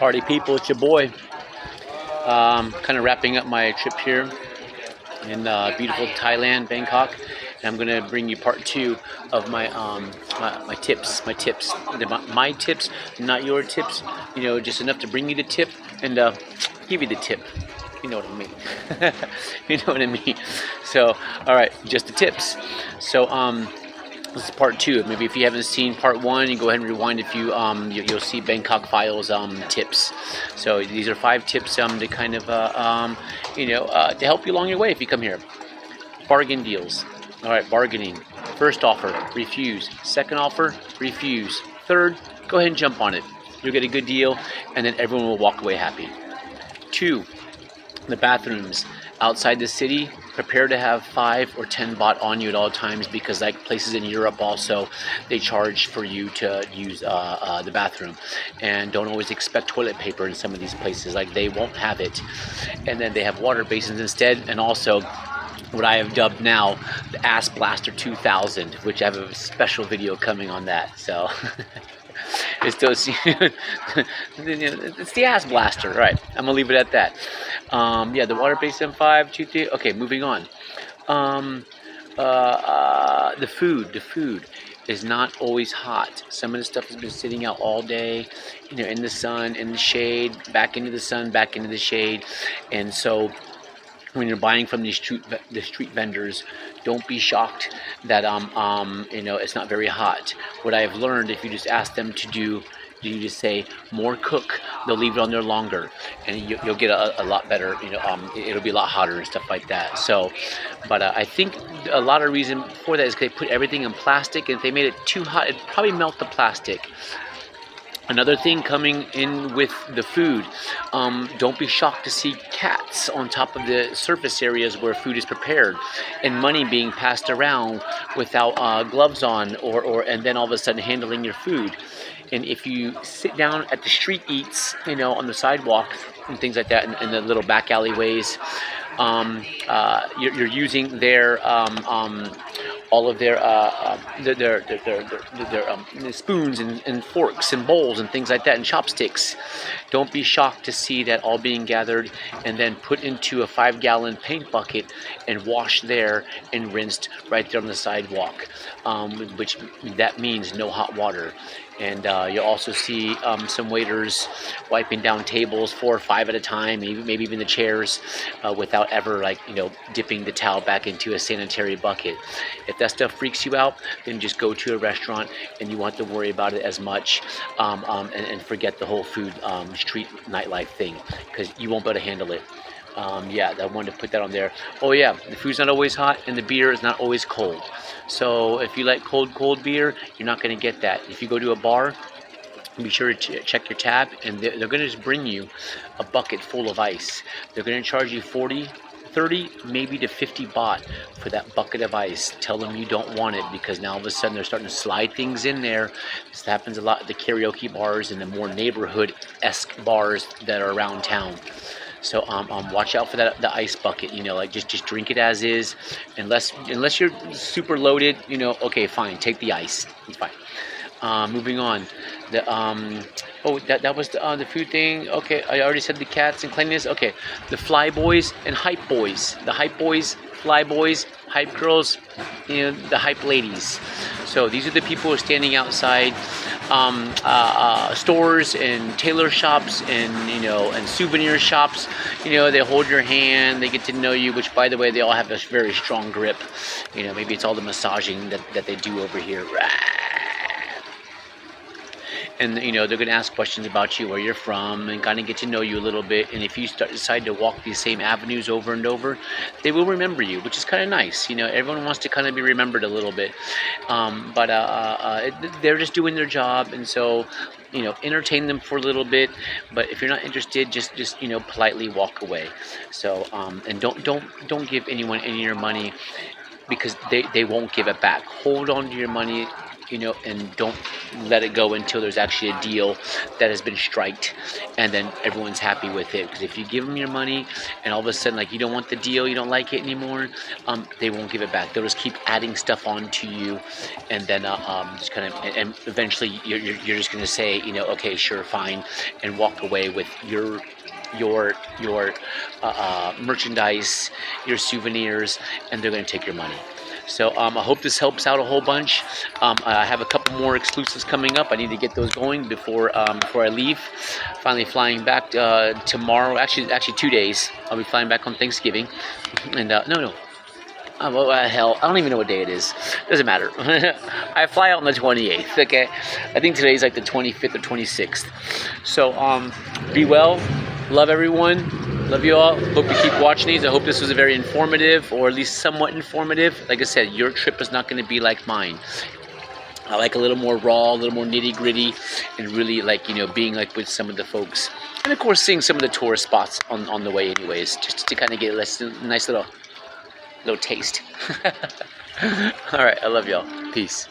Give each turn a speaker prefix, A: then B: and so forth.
A: Party people, it's your boy. Kind of wrapping up my trip here in beautiful Thailand, Bangkok. And I'm gonna bring you part two of my tips, my tips, not your tips. Just enough to bring you the tip and give you the tip. You know what I mean? You know what I mean? So, all right, just the tips. So, this is part two. Maybe if you haven't seen part one, you go ahead and rewind. If you'll see Bangkok Files tips. So these are 5 tips to kind of to help you along your way if you come here. Bargain deals. All right, bargaining. First offer, refuse. Second offer, refuse. Third, go ahead and jump on it. You'll get a good deal, and then everyone will walk away happy. 2, the bathrooms outside the city. Prepare to have 5 or 10 baht on you at all times, because like places in Europe also, they charge for you to use the bathroom, and don't always expect toilet paper in some of these places. Like, they won't have it, and then they have water basins instead. And also what I have dubbed now the Ass Blaster 2000, which I have a special video coming on that. So it's the Ass Blaster. Right, I'm gonna leave it at that. Yeah, the water basin 5, 2, 3. Okay, moving on. The food is not always hot. Some of the stuff has been sitting out all day, in the sun, in the shade, back into the sun, back into the shade. And so when you're buying from the street vendors, don't be shocked that it's not very hot. What I've learned, if you just ask them to do, you just say more cook, they'll leave it on there longer, and you'll get a lot better. It'll be a lot hotter and stuff like that. So, but I think a lot of reason for that is because they put everything in plastic, and if they made it too hot, it'd probably melt the plastic. Another thing coming in with the food, don't be shocked to see cats on top of the surface areas where food is prepared, and money being passed around without gloves on, and then all of a sudden handling your food. And if you sit down at the street eats, on the sidewalk and things like that, in the little back alleyways, you're using their all of their spoons and forks and bowls and things like that, and chopsticks. Don't be shocked to see that all being gathered and then put into a 5-gallon paint bucket and washed there and rinsed right there on the sidewalk, which that means no hot water. And you'll also see some waiters wiping down tables 4 or 5 at a time, maybe even the chairs, without ever dipping the towel back into a sanitary bucket. If that stuff freaks you out, then just go to a restaurant and you won't have to worry about it as much, and forget the whole food street nightlife thing, because you won't be able to handle it. Yeah, I wanted to put that on there. Oh yeah, the food's not always hot and the beer is not always cold. So if you like cold beer, you're not going to get that. If you go to a bar, be sure to check your tab, and they're going to just bring you a bucket full of ice. They're going to charge you 40, 30, maybe to 50 baht for that bucket of ice. Tell them you don't want it, because now all of a sudden they're starting to slide things in there. This happens a lot at the karaoke bars and the more neighborhood-esque bars that are around town. So watch out for the ice bucket. Just drink it as is, unless you're super loaded. Okay, fine, take the ice. It's fine. Moving on. That was the food thing. Okay, I already said the cats and cleanliness. Okay, the fly boys and hype boys. The hype boys, fly boys, hype girls, the hype ladies. So these are the people who are standing outside stores and tailor shops and souvenir shops. They hold your hand, they get to know you, which, by the way, they all have a very strong grip. Maybe it's all the massaging that they do over here. And they're going to ask questions about you, where you're from, and kind of get to know you a little bit. And if you decide to walk these same avenues over and over, they will remember you, which is kind of nice. Everyone wants to kind of be remembered a little bit, but they're just doing their job, and so entertain them for a little bit. But if you're not interested, just politely walk away. So and don't give anyone any of your money, because they won't give it back. Hold on to your money and don't let it go until there's actually a deal that has been striked, and then everyone's happy with it. Because if you give them your money and all of a sudden, like, you don't want the deal, you don't like it anymore, they won't give it back. They'll just keep adding stuff on to you, and then just kind of, and eventually you're just going to say, okay, sure, fine, and walk away with your merchandise, your souvenirs, and they're going to take your money. So I hope this helps out a whole bunch. I have a couple more exclusives coming up. I need to get those going before I leave. Finally flying back tomorrow. Actually 2 days. I'll be flying back on Thanksgiving. And no. Oh, well, hell, I don't even know what day it is. Doesn't matter. I fly out on the 28th, okay? I think today's like the 25th or 26th. So, be well. Love everyone. Love you all. Hope you keep watching these. I hope this was a very informative, or at least somewhat informative. Like I said, your trip is not going to be like mine. I like a little more raw, a little more nitty gritty, and really like, being like with some of the folks. And of course, seeing some of the tourist spots on the way anyways, just to kind of get a nice little taste. All right, I love y'all. Peace.